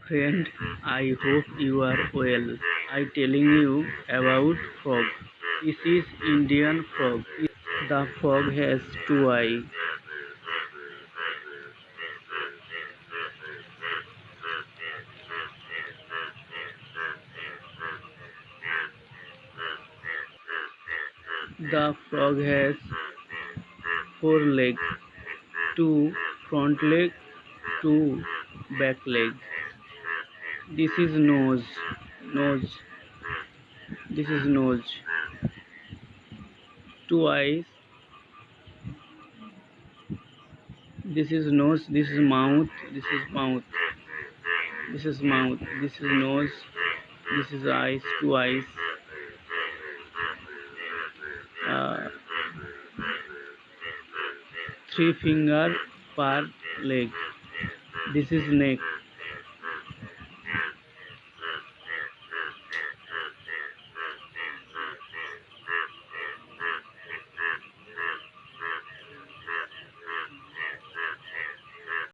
Friend, I hope you are well. I telling you about frog. This is Indian frog. The frog has two eyes. The frog has four legs, two front leg, two back leg. This is nose. This is nose. Two eyes. This is nose. This is mouth. This is mouth. This is mouth. This is nose. This is eyes. Two eyes. Uh, three finger per leg. This is neck.